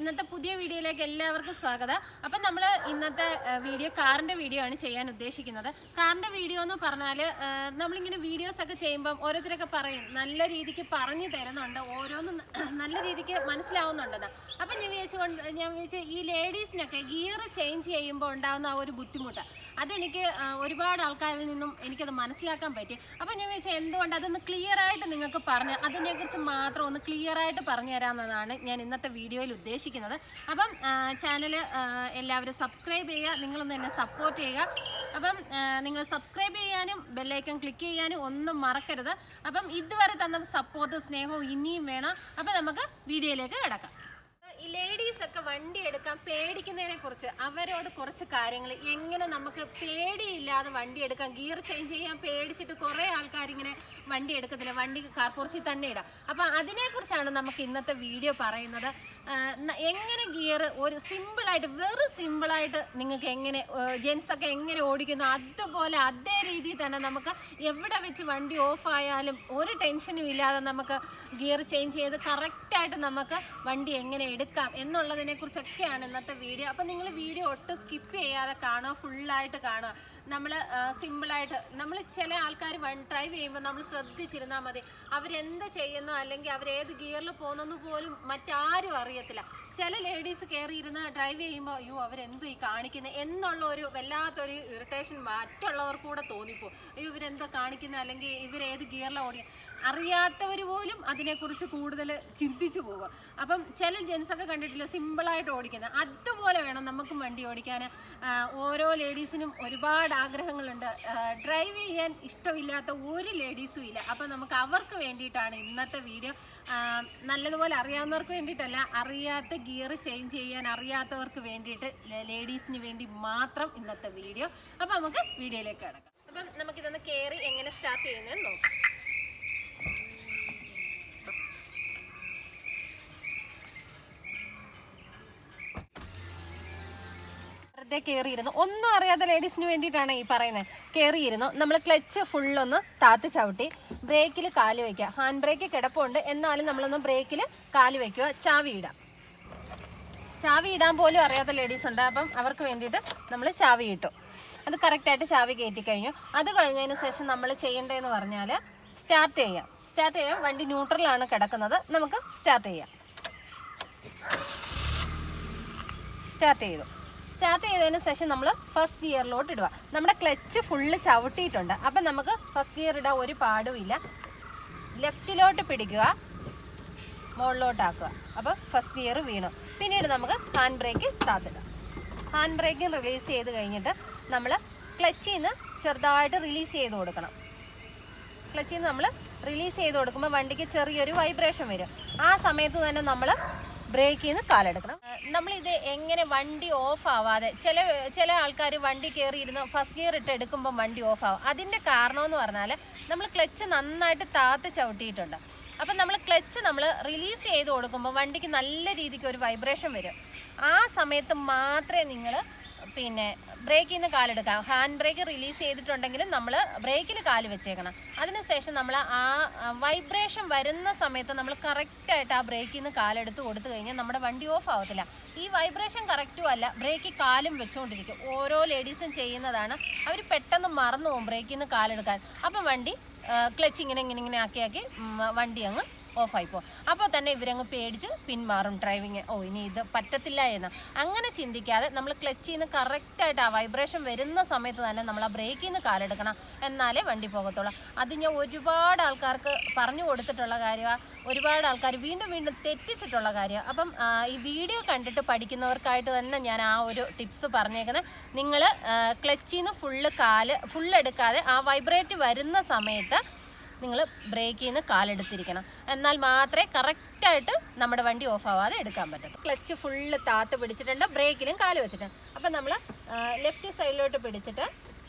ഇന്നത്തെ പുതിയ വീഡിയോയിലേക്ക് എല്ലാവർക്കും സ്വാഗതം. അപ്പം നമ്മൾ ഇന്നത്തെ വീഡിയോ കാറിൻ്റെ വീഡിയോ ആണ് ചെയ്യാൻ ഉദ്ദേശിക്കുന്നത്. കാറിൻ്റെ വീഡിയോ എന്ന് പറഞ്ഞാൽ നമ്മളിങ്ങനെ വീഡിയോസൊക്കെ ചെയ്യുമ്പം ഓരോരുത്തരൊക്കെ പറയും നല്ല രീതിക്ക് പറഞ്ഞു തരുന്നുണ്ട്, ഓരോന്നും നല്ല രീതിക്ക് മനസ്സിലാവുന്നുണ്ടെന്ന്. അപ്പം ഞാൻ വിചാരിച്ചു ഈ ലേഡീസിനൊക്കെ ഗിയർ ചേഞ്ച് ചെയ്യുമ്പോൾ ഉണ്ടാകുന്ന ആ ഒരു ബുദ്ധിമുട്ട് അതെനിക്ക് ഒരുപാട് ആൾക്കാരിൽ നിന്നും എനിക്കത് മനസ്സിലാക്കാൻ പറ്റി. അപ്പം ഞാൻ വിചാരിച്ചാൽ എന്തുകൊണ്ട് അതൊന്ന് ക്ലിയറായിട്ട് നിങ്ങൾക്ക് പറഞ്ഞ് അതിനെക്കുറിച്ച് മാത്രം ഒന്ന് ക്ലിയറായിട്ട് പറഞ്ഞു തരാമെന്നതാണ് ഞാൻ ഇന്നത്തെ വീഡിയോയിൽ ഉദ്ദേശിക്കുന്നത്. അപ്പം ചാനൽ എല്ലാവരും സബ്സ്ക്രൈബ് ചെയ്യുക, നിങ്ങളൊന്ന് എന്നെ സപ്പോർട്ട് ചെയ്യുക. അപ്പം നിങ്ങൾ സബ്സ്ക്രൈബ് ചെയ്യാനും ബെല്ലൈക്കൺ ക്ലിക്ക് ചെയ്യാനും ഒന്നും മറക്കരുത്. അപ്പം ഇതുവരെ തന്ന സപ്പോർട്ട് സ്നേഹവും ഇനിയും വേണം. അപ്പം നമുക്ക് വീഡിയോയിലേക്ക് കിടക്കാം. ഈ ലേഡീസൊക്കെ വണ്ടി എടുക്കാൻ പേടിക്കുന്നതിനെ കുറിച്ച് അവരോട് കുറച്ച് കാര്യങ്ങൾ, എങ്ങനെ നമുക്ക് പേടിയില്ലാതെ വണ്ടി എടുക്കാം. ഗിയർ ചേഞ്ച് ചെയ്യാൻ പേടിച്ചിട്ട് കുറേ ആൾക്കാരിങ്ങനെ വണ്ടി എടുക്കത്തില്ല, വണ്ടി കാർ പോർച്ചിൽ തന്നെ ഇടാം. അപ്പം അതിനെക്കുറിച്ചാണ് നമുക്ക് ഇന്നത്തെ വീഡിയോ പറയുന്നത്. എങ്ങനെ ഗിയർ ഒരു സിമ്പിളായിട്ട്, വെറും സിമ്പിളായിട്ട് നിങ്ങൾക്ക് എങ്ങനെ ജെൻസൊക്കെ എങ്ങനെ ഓടിക്കുന്നു അതുപോലെ അതേ രീതിയിൽ തന്നെ നമുക്ക് എവിടെ വെച്ച് വണ്ടി ഓഫായാലും ഒരു ടെൻഷനും ഇല്ലാതെ നമുക്ക് ഗിയർ ചേഞ്ച് ചെയ്ത് കറക്റ്റായിട്ട് നമുക്ക് വണ്ടി എങ്ങനെ എടുക്കാം എന്നുള്ളതിനെ കുറിച്ചൊക്കെയാണ് ഇന്നത്തെ വീഡിയോ. അപ്പം നിങ്ങൾ വീഡിയോ ഒട്ടും സ്കിപ്പ് ചെയ്യാതെ കാണുക, ഫുള്ളായിട്ട് കാണുക. നമ്മൾ സിമ്പിളായിട്ട് നമ്മൾ ചില ആൾക്കാർ ഡ്രൈവ് ചെയ്യുമ്പോൾ നമ്മൾ ശ്രദ്ധിച്ചിരുന്നാൽ മതി. അവരെന്ത് ചെയ്യുന്നു അല്ലെങ്കിൽ അവരേത് ഗിയറിൽ പോകുന്നെന്ന് പോലും മറ്റാരും അറിയത്തില്ല. ചില ലേഡീസ് കയറിയിരുന്ന് ഡ്രൈവ് ചെയ്യുമ്പോൾ അയ്യോ അവരെന്ത് ഈ കാണിക്കുന്നത് എന്നുള്ള ഒരു വല്ലാത്തൊരു ഇറിറ്റേഷൻ മറ്റുള്ളവർക്ക് കൂടെ തോന്നിപ്പോകും. അയ്യോ ഇവരെന്തോ കാണിക്കുന്നത് അല്ലെങ്കിൽ ഇവരേത് ഗിയറിലാണ് ഓടിക്കുക അറിയാത്തവർ പോലും അതിനെക്കുറിച്ച് കൂടുതൽ ചിന്തിച്ചു പോകുക. അപ്പം ചില ജെൻസൊക്കെ കണ്ടിട്ടില്ല സിമ്പിളായിട്ട് ഓടിക്കുന്നത്, അതുപോലെ വേണം നമുക്കും വണ്ടി ഓടിക്കാൻ. ഓരോ ലേഡീസിനും ഒരുപാട് ആഗ്രഹങ്ങളുണ്ട്. ഡ്രൈവ് ചെയ്യാൻ ഇഷ്ടമില്ലാത്ത ഒരു ലേഡീസും ഇല്ല. അപ്പം നമുക്ക് അവർക്ക് വേണ്ടിയിട്ടാണ് ഇന്നത്തെ വീഡിയോ. നല്ലതുപോലെ അറിയാവുന്നവർക്ക് വേണ്ടിയിട്ടല്ല, അറിയാത്ത ഗിയർ ചേഞ്ച് ചെയ്യാൻ അറിയാത്തവർക്ക് വേണ്ടിയിട്ട്, ലേഡീസിന് വേണ്ടി മാത്രം ഇന്നത്തെ വീഡിയോ. അപ്പം നമുക്ക് വീഡിയോയിലേക്ക് കിടക്കാം. അപ്പം നമുക്കിതൊന്ന് കയറി എങ്ങനെ സ്റ്റാർട്ട് ചെയ്യുന്നതെന്ന് നോക്കാം. കയറിയിരുന്നു ഒന്നും അറിയാത്ത ലേഡീസിന് വേണ്ടിയിട്ടാണ് ഈ പറയുന്നത്. കയറിയിരുന്നു നമ്മൾ ക്ലച്ച് ഫുള്ളൊന്ന് താത്ത് ചവിട്ടി ബ്രേക്കിൽ കാല് വയ്ക്കുക. ഹാൻഡ് ബ്രേക്ക് കിടപ്പുണ്ട്, എന്നാലും നമ്മളൊന്ന് ബ്രേക്കിൽ കാല് വയ്ക്കുക. ചാവി ഇടാൻ പോലും അറിയാത്ത ലേഡീസ് ഉണ്ട്. അപ്പം അവർക്ക് വേണ്ടിയിട്ട് നമ്മൾ ചാവി ഇട്ടു. അത് കറക്റ്റായിട്ട് ചാവി കയറ്റി കഴിഞ്ഞു. അത് കഴിഞ്ഞതിന് ശേഷം നമ്മൾ ചെയ്യേണ്ടതെന്ന് പറഞ്ഞാൽ സ്റ്റാർട്ട് ചെയ്യാം. വണ്ടി ന്യൂട്രലാണ് കിടക്കുന്നത്, നമുക്ക് സ്റ്റാർട്ട് ചെയ്യാം. സ്റ്റാർട്ട് ചെയ്തതിന് ശേഷം നമ്മൾ ഫസ്റ്റ് ഗിയറിലോട്ട് ഇടുക. നമ്മുടെ ക്ലച്ച് ഫുള്ള് ചവിട്ടിയിട്ടുണ്ട്. അപ്പം നമുക്ക് ഫസ്റ്റ് ഗിയർ ഇടാൻ ഒരു പാടുമില്ല. ലെഫ്റ്റിലോട്ട് പിടിക്കുക, മുകളിലോട്ടാക്കുക. അപ്പോൾ ഫസ്റ്റ് ഗിയർ വീണു. പിന്നീട് നമുക്ക് ഹാൻഡ് ബ്രേക്ക് താത്തിടാം. ഹാൻഡ് ബ്രേക്ക് റിലീസ് ചെയ്ത് കഴിഞ്ഞിട്ട് നമ്മൾ ക്ലച്ചിൽ നിന്ന് ചെറുതായിട്ട് റിലീസ് ചെയ്ത് കൊടുക്കണം. ക്ലച്ചിൽ നിന്ന് നമ്മൾ റിലീസ് ചെയ്ത് കൊടുക്കുമ്പോൾ വണ്ടിക്ക് ചെറിയൊരു വൈബ്രേഷൻ വരും. ആ സമയത്ത് തന്നെ നമ്മൾ ബ്രേക്കിൽ നിന്ന് കാലെടുക്കണം. നമ്മളിത് എങ്ങനെ വണ്ടി ഓഫ് ആവാതെ, ചില ആൾക്കാർ വണ്ടി കയറിയിരുന്ന് ഫസ്റ്റ് ഗിയർ ഇട്ട് എടുക്കുമ്പം വണ്ടി ഓഫ് ആവും. അതിൻ്റെ കാരണമെന്ന് പറഞ്ഞാൽ നമ്മൾ ക്ലച്ച് നന്നായിട്ട് താത്ത് ചവിട്ടിയിട്ടുണ്ട്. അപ്പം നമ്മൾ ക്ലച്ച് റിലീസ് ചെയ്ത് കൊടുക്കുമ്പോൾ വണ്ടിക്ക് നല്ല രീതിക്ക് ഒരു വൈബ്രേഷൻ വരും. ആ സമയത്ത് മാത്രമേ നിങ്ങൾ ബ്രേക്കിൽ നിന്ന് കാലെടുക്കാം. ഹാൻഡ് ബ്രേക്ക് റിലീസ് ചെയ്തിട്ടുണ്ടെങ്കിൽ നമ്മൾ ബ്രേക്കിൽ കാല് വെച്ചേക്കണം. അതിനുശേഷം നമ്മൾ ആ വൈബ്രേഷൻ വരുന്ന സമയത്ത് നമ്മൾ കറക്റ്റായിട്ട് ആ ബ്രേക്കിൽ നിന്ന് കാലെടുത്ത് കൊടുത്തു കഴിഞ്ഞാൽ നമ്മുടെ വണ്ടി ഓഫ് ആവത്തില്ല. ഈ വൈബ്രേഷൻ കറക്റ്റും അല്ല, ബ്രേക്കിൽ കാലും വെച്ചുകൊണ്ടിരിക്കും. ഓരോ ലേഡീസും ചെയ്യുന്നതാണ്. അവർ പെട്ടെന്ന് മറന്നു പോകും ബ്രേക്കിൽ നിന്ന് കാലെടുക്കാൻ. അപ്പം വണ്ടി ക്ലച്ച് ഇങ്ങനെ ആക്കി വണ്ടി അങ്ങ് ഓഫായിപ്പോൾ. അപ്പോൾ തന്നെ ഇവരങ്ങ് പേടിച്ച് പിന്മാറും ഡ്രൈവിങ്. ഇനി ഇത് പറ്റത്തില്ല എന്ന് അങ്ങനെ ചിന്തിക്കാതെ നമ്മൾ ക്ലച്ചിൽ നിന്ന് കറക്റ്റായിട്ട് ആ വൈബ്രേഷൻ വരുന്ന സമയത്ത് തന്നെ നമ്മൾ ആ ബ്രേക്കിൽ നിന്ന് കാലെടുക്കണം, എന്നാലേ വണ്ടി പോകത്തുള്ളൂ. അത് ഞാൻ ഒരുപാട് ആൾക്കാർക്ക് പറഞ്ഞു കൊടുത്തിട്ടുള്ള കാര്യമാണ്. ഒരുപാട് ആൾക്കാർ വീണ്ടും തെറ്റിച്ചിട്ടുള്ള കാര്യമാണ്. അപ്പം ഈ വീഡിയോ കണ്ടിട്ട് പഠിക്കുന്നവർക്കായിട്ട് തന്നെ ഞാൻ ആ ഒരു ടിപ്സ് പറഞ്ഞേക്കുന്നത്. നിങ്ങൾ ക്ലച്ചിൽ നിന്ന് ഫുള്ളെടുക്കാതെ ആ വൈബ്രേറ്റ് വരുന്ന സമയത്ത് നിങ്ങൾ ബ്രേക്കിൽ നിന്ന് കാലെടുത്തിരിക്കണം, എന്നാൽ മാത്രമേ കറക്റ്റായിട്ട് നമ്മുടെ വണ്ടി ഓഫ് ആവാതെ എടുക്കാൻ പറ്റത്തുള്ളൂ. ക്ലച്ച് ഫുള്ള് താത്ത് പിടിച്ചിട്ടുണ്ട്, ബ്രേക്കിലും കാല് വെച്ചിട്ടുണ്ട്. അപ്പം നമ്മൾ ലെഫ്റ്റ് സൈഡിലോട്ട് പിടിച്ചിട്ട്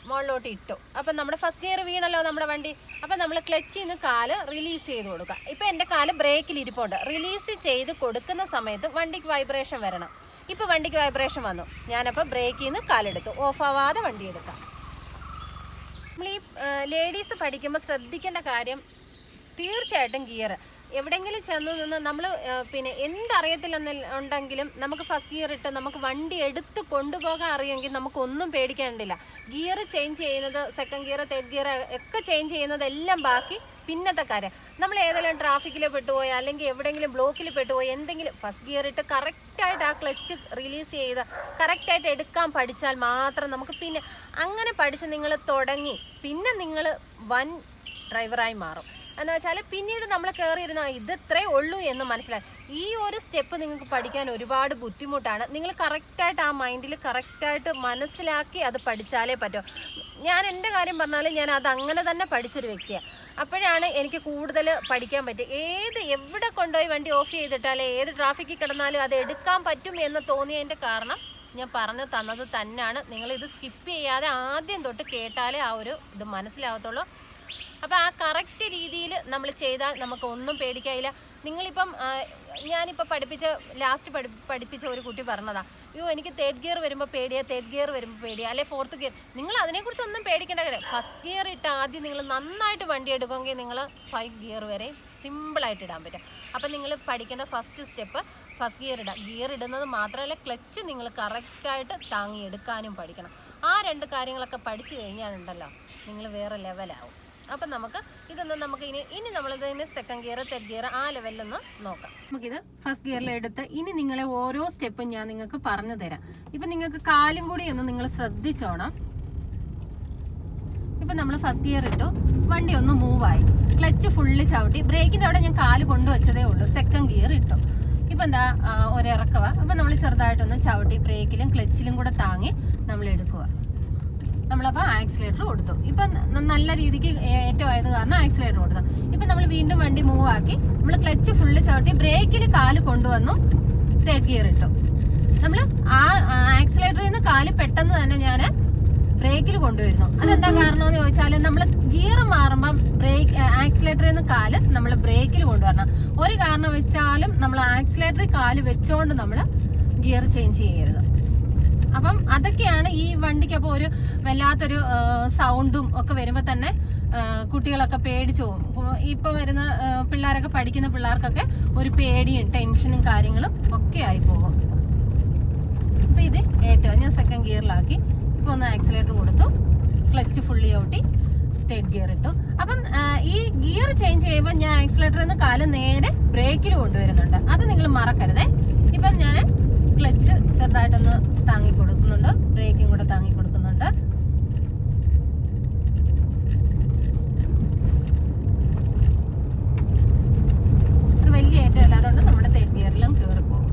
മുകളിലോട്ട് ഇട്ടു. അപ്പം നമ്മുടെ ഫസ്റ്റ് ഗിയർ വീണല്ലോ നമ്മുടെ വണ്ടി. അപ്പം നമ്മൾ ക്ലച്ചിൽ നിന്ന് കാല് റിലീസ് ചെയ്ത് കൊടുക്കുക. ഇപ്പം എൻ്റെ കാല് ബ്രേക്കിൽ ഇരിപ്പുണ്ട്. റിലീസ് ചെയ്ത് കൊടുക്കുന്ന സമയത്ത് വണ്ടിക്ക് വൈബ്രേഷൻ വരണം. ഇപ്പോൾ വണ്ടിക്ക് വൈബ്രേഷൻ വന്നു, ഞാനപ്പോൾ ബ്രേക്കിൽ നിന്ന് കാലെടുത്തു. ഓഫ് ആവാതെ വണ്ടി എടുക്കാം. നമ്മൾ ഈ ലേഡീസ് പഠിക്കുമ്പോൾ ശ്രദ്ധിക്കേണ്ട കാര്യം തീർച്ചയായിട്ടും ഗിയർ എവിടെയെങ്കിലും ചെന്ന് നിന്ന് നമ്മൾ പിന്നെ എന്തറിയത്തില്ലെന്നുണ്ടെങ്കിലും നമുക്ക് ഫസ്റ്റ് ഗിയർ ഇട്ട് നമുക്ക് വണ്ടി എടുത്ത് കൊണ്ടുപോകാൻ അറിയുമെങ്കിൽ നമുക്കൊന്നും പേടിക്കാണ്ടില്ല. ഗിയർ ചേഞ്ച് ചെയ്യുന്നത്, സെക്കൻഡ് ഗിയർ, തേർഡ് ഗിയർ ഒക്കെ ചേഞ്ച് ചെയ്യുന്നതെല്ലാം ബാക്കി പിന്നത്തെ കാര്യം. നമ്മൾ ഏതെങ്കിലും ട്രാഫിക്കിൽ പെട്ടുപോയോ അല്ലെങ്കിൽ എവിടെയെങ്കിലും ബ്ലോക്കിൽ പെട്ടുപോയോ എന്തെങ്കിലും ഫസ്റ്റ് ഗിയർ ഇട്ട് കറക്റ്റായിട്ട് ആ ക്ലച്ച് റിലീസ് ചെയ്ത് കറക്റ്റായിട്ട് എടുക്കാൻ പഠിച്ചാൽ മാത്രം നമുക്ക് പിന്നെ അങ്ങനെ പഠിച്ച് നിങ്ങൾ തുടങ്ങി പിന്നെ നിങ്ങൾ വൻ ഡ്രൈവറായി മാറും. എന്ന് വെച്ചാൽ പിന്നീട് നമ്മൾ കയറിയിരുന്ന ഇത്രേ ഉള്ളൂ എന്ന് മനസ്സിലായി. ഈ ഒരു സ്റ്റെപ്പ് നിങ്ങൾക്ക് പഠിക്കാൻ ഒരുപാട് ബുദ്ധിമുട്ടാണ്. നിങ്ങൾ കറക്റ്റായിട്ട് ആ മൈൻഡിൽ കറക്റ്റായിട്ട് മനസ്സിലാക്കി അത് പഠിച്ചാലേ പറ്റും. ഞാൻ എൻ്റെ കാര്യം പറഞ്ഞാൽ ഞാൻ അത് അങ്ങനെ തന്നെ പഠിച്ചൊരു വ്യക്തിയാണ്. അപ്പോഴാണ് എനിക്ക് കൂടുതൽ പഠിക്കാൻ പറ്റും. എവിടെ കൊണ്ടുപോയി വണ്ടി ഓഫ് ചെയ്തിട്ടാലേ ഏത് ട്രാഫിക്കിൽ കിടന്നാലും അത് എടുക്കാൻ പറ്റും എന്ന് തോന്നിയതിൻ്റെ കാരണം ഞാൻ പറഞ്ഞു തന്നത് തന്നെയാണ്. നിങ്ങളിത് സ്കിപ്പ് ചെയ്യാതെ ആദ്യം തൊട്ട് കേട്ടാലേ ആ ഒരു ഇത് മനസ്സിലാവത്തുള്ളൂ. അപ്പോൾ ആ കറക്റ്റ് രീതിയിൽ നമ്മൾ ചെയ്താൽ നമുക്ക് ഒന്നും പേടിക്കാനില്ല. നിങ്ങളിപ്പം ഞാനിപ്പോൾ ലാസ്റ്റ് പഠിപ്പിച്ച ഒരു കുട്ടി പറഞ്ഞതാണ്, അയ്യോ എനിക്ക് തേർഡ് ഗിയർ വരുമ്പോൾ പേടിയാണ്, തേർഡ് ഗിയർ വരുമ്പോൾ പേടിയാണ്, അല്ലെ ഫോർത്ത് ഗിയർ. നിങ്ങൾ അതിനെക്കുറിച്ചൊന്നും പേടിക്കേണ്ട കാര്യം. ഫസ്റ്റ് ഗിയർ ഇട്ട് ആദ്യം നിങ്ങൾ നന്നായിട്ട് വണ്ടി എടുക്കുമെങ്കിൽ നിങ്ങൾ 5 ഗിയർ വരെ സിമ്പിളായിട്ട് ഇടാൻ പറ്റും. അപ്പം നിങ്ങൾ പഠിക്കേണ്ട ഫസ്റ്റ് സ്റ്റെപ്പ് ഫസ്റ്റ് ഗിയർ ഇടാം. ഗിയർ ഇടുന്നത് മാത്രമല്ല ക്ലച്ച് നിങ്ങൾ കറക്റ്റായിട്ട് താങ്ങിയെടുക്കാനും പഠിക്കണം. ആ 2 കാര്യങ്ങളൊക്കെ പഠിച്ചു കഴിഞ്ഞാലുണ്ടല്ലോ നിങ്ങൾ വേറെ ലെവലാവും. അപ്പം നമുക്ക് ഇനി നമ്മളിതിന് സെക്കൻഡ് ഗിയർ, തേർഡ് ഗിയർ ആ ലെവലിലൊന്ന് നോക്കാം. നമുക്കിത് ഫസ്റ്റ് ഗിയറിൽ എടുത്ത് ഇനി നിങ്ങളെ ഓരോ സ്റ്റെപ്പും ഞാൻ നിങ്ങൾക്ക് പറഞ്ഞു തരാം. ഇപ്പം നിങ്ങൾക്ക് കാലും കൂടി ഒന്ന് നിങ്ങൾ ശ്രദ്ധിച്ചോണം. ഇപ്പം നമ്മൾ ഫസ്റ്റ് ഗിയർ ഇട്ടു, വണ്ടി ഒന്ന് മൂവായി, ക്ലച്ച് ഫുള്ള് ചവിട്ടി, ബ്രേക്കിൻ്റെ അവിടെ ഞാൻ കാല് കൊണ്ടുവച്ചതേ ഉള്ളൂ. സെക്കൻഡ് ഗിയർ ഇട്ടു. ഇപ്പം എന്താ ഒരിറക്കവ. അപ്പം നമ്മൾ ചെറുതായിട്ടൊന്ന് ചവിട്ടി ബ്രേക്കിലും ക്ലച്ചിലും കൂടെ താങ്ങി നമ്മൾ എടുക്കുക. നമ്മളപ്പോൾ ആക്സിലേറ്റർ കൊടുത്തു. ഇപ്പം നല്ല രീതിക്ക് ഏറ്റവും ആയത് കാരണം ആക്സിലേറ്റർ കൊടുത്തു. ഇപ്പം നമ്മൾ വീണ്ടും വണ്ടി മൂവ് ആക്കി നമ്മൾ ക്ലച്ച് ഫുള്ള് ചവിട്ടി ബ്രേക്കിൽ കാല് കൊണ്ടുവന്നു, തേർഡ് ഗിയർ ഇട്ടു. നമ്മൾ ആ ആക്സിലേറ്ററിൽ നിന്ന് കാല് പെട്ടെന്ന് തന്നെ ഞാൻ ബ്രേക്കിൽ കൊണ്ടുവരുന്നു. അതെന്താ കാരണം എന്ന് ചോദിച്ചാൽ നമ്മൾ ഗിയർ മാറുമ്പം ആക്സിലേറ്ററിൽ നിന്ന് കാല് നമ്മൾ ബ്രേക്കിൽ കൊണ്ടുവരണം. ഒരു കാരണം വെച്ചാലും നമ്മൾ ആക്സിലേറ്ററിൽ കാല് വെച്ചുകൊണ്ട് നമ്മൾ ഗിയർ ചേഞ്ച് ചെയ്യരുത്. അപ്പം അതൊക്കെയാണ് ഈ വണ്ടിക്ക്. അപ്പോൾ ഒരു വല്ലാത്തൊരു സൗണ്ടും ഒക്കെ വരുമ്പോൾ തന്നെ കുട്ടികളൊക്കെ പേടിച്ചു പോകും. ഇപ്പോൾ വരുന്ന പിള്ളേരൊക്കെ പഠിക്കുന്ന പിള്ളേർക്കൊക്കെ ഒരു പേടിയും ടെൻഷനും കാര്യങ്ങളും ഒക്കെ ആയി പോകും. അപ്പോൾ ഇത് ഏറ്റവും ഞാൻ സെക്കൻഡ് ഗിയറിലാക്കി. ഇപ്പോൾ ഒന്ന് ആക്സിലേറ്റർ കൊടുത്തു, ക്ലച്ച് ഫുള്ളി ഔട്ടി, തേർഡ് ഗിയർ ഇട്ടു. അപ്പം ഈ ഗിയർ ചേഞ്ച് ചെയ്യുമ്പോൾ ഞാൻ ആക്സിലേറ്ററിൽ നിന്ന് കാല് നേരെ ബ്രേക്കിൽ കൊണ്ടുവരുന്നുണ്ട്. അത് നിങ്ങൾ മറക്കരുതേ. ഇപ്പം ഞാൻ ക്ലച്ച് ചെറുതായിട്ടൊന്ന് താങ്ങി കൊടുക്കുന്നുണ്ട്, ബ്രേക്കും കൂടെ താങ്ങി കൊടുക്കുന്നുണ്ട്. ഒരു വലിയ ഏറ്റവും അല്ലാതുകൊണ്ട് നമ്മുടെ തേർഡ് ഗിയറിലും കയറി പോകും.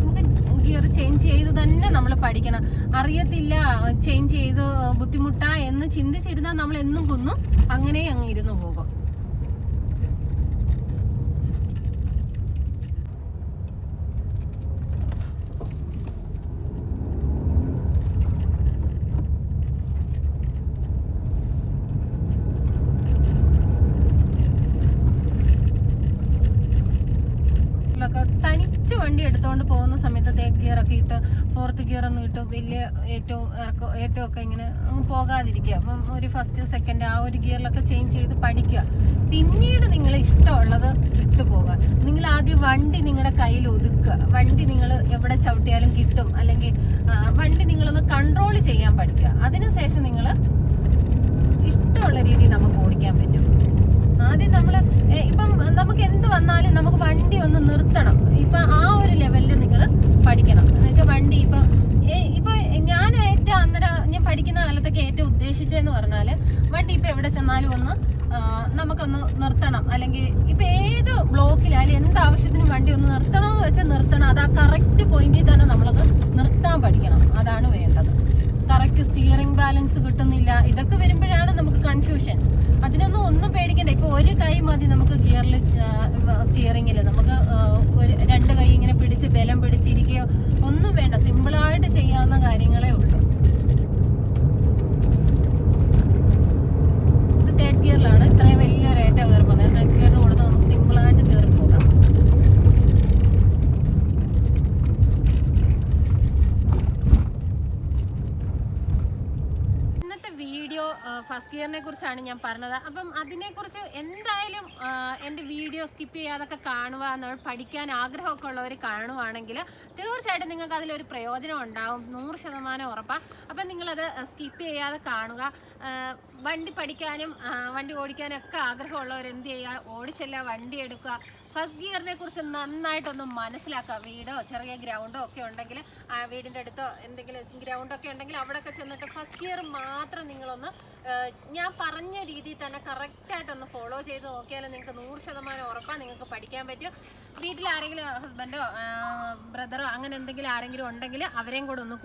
നമുക്ക് ഗിയർ ചേഞ്ച് ചെയ്ത് തന്നെ നമ്മൾ പഠിക്കണം. അറിയത്തില്ല, ചേഞ്ച് ചെയ്ത് ബുദ്ധിമുട്ടാ എന്ന് ചിന്തിച്ചിരുന്നാൽ നമ്മൾ എന്നും കുന്നും അങ്ങനെ അങ്ങ് ഇരുന്ന് പോകും. തനിച്ച് വണ്ടി എടുത്തുകൊണ്ട് പോകുന്ന സമയത്ത് തേർഡ് ഗിയർ ഒക്കെ ഇട്ട് ഫോർത്ത് ഗിയർ ഒന്നും ഇട്ട് വലിയ ഏറ്റവും ഒക്കെ ഇങ്ങനെ പോകാതിരിക്കുക. അപ്പം ഒരു ഫസ്റ്റ് സെക്കൻഡ് ആ ഒരു ഗിയറിലൊക്കെ ചേഞ്ച് ചെയ്ത് പഠിക്കുക. പിന്നീട് നിങ്ങൾ ഇഷ്ടമുള്ളത് ഇട്ട് പോകാം. നിങ്ങൾ ആദ്യം വണ്ടി നിങ്ങളുടെ കയ്യിൽ ഒതുക്കുക. വണ്ടി നിങ്ങൾ എവിടെ ചവിട്ടിയാലും കിട്ടും, അല്ലെങ്കിൽ വണ്ടി നിങ്ങളൊന്ന് കൺട്രോൾ ചെയ്യാൻ പഠിക്കുക. അതിനുശേഷം നിങ്ങൾ ഇഷ്ടമുള്ള രീതിയിൽ നമുക്ക് ഓടിക്കാൻ പറ്റും. ആദ്യം ഇപ്പം നമുക്ക് എന്ത് വന്നാലും നമുക്ക് വണ്ടി ഒന്ന് നിർത്തണം. ഇപ്പം ആ ഒരു ലെവലിൽ നിങ്ങൾ പഠിക്കണം. എന്ന് വെച്ചാൽ വണ്ടി ഇപ്പൊ ഞാൻ ഞാൻ പഠിക്കുന്ന കാലത്തൊക്കെ ഏറ്റവും ഉദ്ദേശിച്ചതെന്ന് പറഞ്ഞാൽ വണ്ടി ഇപ്പൊ എവിടെ ചെന്നാലും നമുക്കൊന്ന് നിർത്തണം. അല്ലെങ്കിൽ ഇപ്പൊ ഏത് ബ്ലോക്കിലായാലും എന്താവശ്യത്തിനും വണ്ടി ഒന്ന് നിർത്തണമെന്ന് വെച്ചാൽ നിർത്തണം. അത് ആ കറക്റ്റ് പോയിന്റിൽ തന്നെ നമ്മളത് നിർത്താൻ പഠിക്കണം. അതാണ് വേണ്ടത്. കറക്റ്റ് സ്റ്റിയറിംഗ് ബാലൻസ് കിട്ടുന്നില്ല, ഇതൊക്കെ വരുമ്പോഴാണ് നമുക്ക് കൺഫ്യൂഷൻ. ഒന്നും പേടിക്കണ്ട. ഇപ്പൊ ഒരു കൈ മതി നമുക്ക് ഗിയറിൽ, സ്റ്റിയറിംഗിൽ നമുക്ക് 2 കൈ ഇങ്ങനെ പിടിച്ച് ബലം പിടിച്ചിരിക്കുകയോ ഒന്നും വേണ്ട. സിമ്പിളായിട്ട് ചെയ്യാവുന്ന കാര്യങ്ങളേ ഉള്ളൂ. ഇത് തേർഡ് ഗിയറിലാണ് ഇത്രയും വലിയൊരു ഏറ്റവും കയറി പോകുന്നത്. ആക്സിലേറ്റർ കൊടുത്ത് നമുക്ക് സിമ്പിളായിട്ട് കയറി പോകാം. ഇന്നത്തെ വീഡിയോ ഗിയറിനെ കുറിച്ചാണ് ഞാൻ പറഞ്ഞത്. അപ്പം അതിനെക്കുറിച്ച് എന്തായാലും എൻ്റെ വീഡിയോ സ്കിപ്പ് ചെയ്യാതൊക്കെ കാണുക, പഠിക്കാൻ ആഗ്രഹമൊക്കെ ഉള്ളവർ കാണുവാണെങ്കിൽ തീർച്ചയായിട്ടും നിങ്ങൾക്ക് അതിലൊരു പ്രയോജനം ഉണ്ടാവും, 100% ഉറപ്പാണ്. അപ്പം നിങ്ങളത് സ്കിപ്പ് ചെയ്യാതെ കാണുക. വണ്ടി പഠിക്കാനും വണ്ടി ഓടിക്കാനും ഒക്കെ ആഗ്രഹമുള്ളവർ എന്ത് ചെയ്യുക, ഓടിച്ചെല്ലാം വണ്ടി എടുക്കുക. ഫസ്റ്റ് ഗിയറിനെ കുറിച്ച് നന്നായിട്ടൊന്ന് മനസ്സിലാക്കുക. വീടോ ചെറിയ ഗ്രൗണ്ടോ ഒക്കെ ഉണ്ടെങ്കിൽ, വീടിൻ്റെ അടുത്തോ എന്തെങ്കിലും ഗ്രൗണ്ടൊക്കെ ഉണ്ടെങ്കിൽ അവിടെയൊക്കെ ചെന്നിട്ട് ഫസ്റ്റ് ഗിയർ മാത്രം നിങ്ങളൊന്ന് ഞാൻ പറഞ്ഞ രീതിയിൽ തന്നെ കറക്റ്റായിട്ടൊന്ന് ഫോളോ ചെയ്ത് നോക്കിയാൽ നിങ്ങൾക്ക് 100% ഉറപ്പാണ് നിങ്ങൾക്ക് പഠിക്കാൻ പറ്റും. വീട്ടിൽ ആരെങ്കിലും ഹസ്ബൻഡോ ബ്രദറോ അങ്ങനെ എന്തെങ്കിലും ആരെങ്കിലും ഉണ്ടെങ്കിൽ അവരെയും കൂടെ ഒന്ന്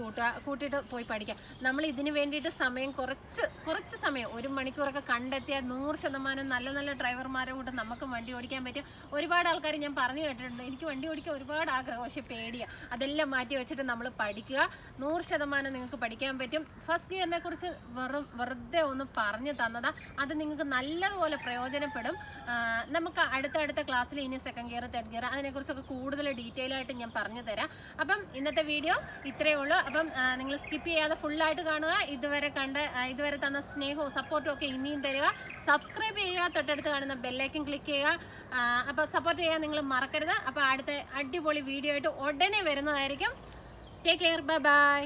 കൂട്ടിയിട്ട് പോയി പഠിക്കാം. നമ്മൾ ഇതിന് വേണ്ടിയിട്ട് സമയം കുറച്ച് സമയം 1 മണിക്കൂറൊക്കെ കണ്ടെത്തിയാൽ 100% നല്ല നല്ല ഡ്രൈവർമാരെ കൂട്ട് നമുക്ക് വണ്ടി ഓടിക്കാൻ പറ്റും. ഒരുപാട് ആൾക്കാർ ഞാൻ പറഞ്ഞു കേട്ടിട്ടുണ്ട്, എനിക്ക് വണ്ടി ഓടിക്കാൻ ഒരുപാട് ആഗ്രഹം, പക്ഷേ പേടിയാണ്. അതെല്ലാം മാറ്റി വെച്ചിട്ട് നമ്മൾ പഠിക്കുക, 100% നിങ്ങൾക്ക് പഠിക്കാൻ പറ്റും. ഫസ്റ്റ് ഗിയറിനെ കുറിച്ച് വെറുതെ ഒന്ന് പറഞ്ഞു തന്നതാണ്. അത് നിങ്ങൾക്ക് നല്ലതുപോലെ പ്രയോജനപ്പെടും. നമുക്ക് അടുത്ത ക്ലാസ്സിൽ ഇനി സെക്കൻഡ് ഗിയർ, തേർഡ് ഗിയർ അതിനെക്കുറിച്ചൊക്കെ കൂടുതൽ ഡീറ്റെയിൽ ആയിട്ട് ഞാൻ പറഞ്ഞു തരാം. അപ്പം ഇന്നത്തെ വീഡിയോ ഇത്രയേ ഉള്ളൂ. അപ്പം നിങ്ങൾ സ്കിപ്പ് ചെയ്യാതെ ഫുള്ളായിട്ട് കാണുക. ഇതുവരെ തന്ന സ്നേഹവും സപ്പോർട്ടും ഒക്കെ ഇനിയും തരിക. സബ്സ്ക്രൈബ് ചെയ്യുക, തൊട്ടടുത്ത് കാണുന്ന ബെല്ലൈക്കൻ ക്ലിക്ക് ചെയ്യുക. അപ്പോൾ സപ്പോർട്ട് ചെയ്യാൻ നിങ്ങൾ മറക്കരുത്. അപ്പോൾ അടുത്ത അടിപൊളി വീഡിയോ ആയിട്ട് ഉടനെ വരുന്നതായിരിക്കും. Take care, bye bye.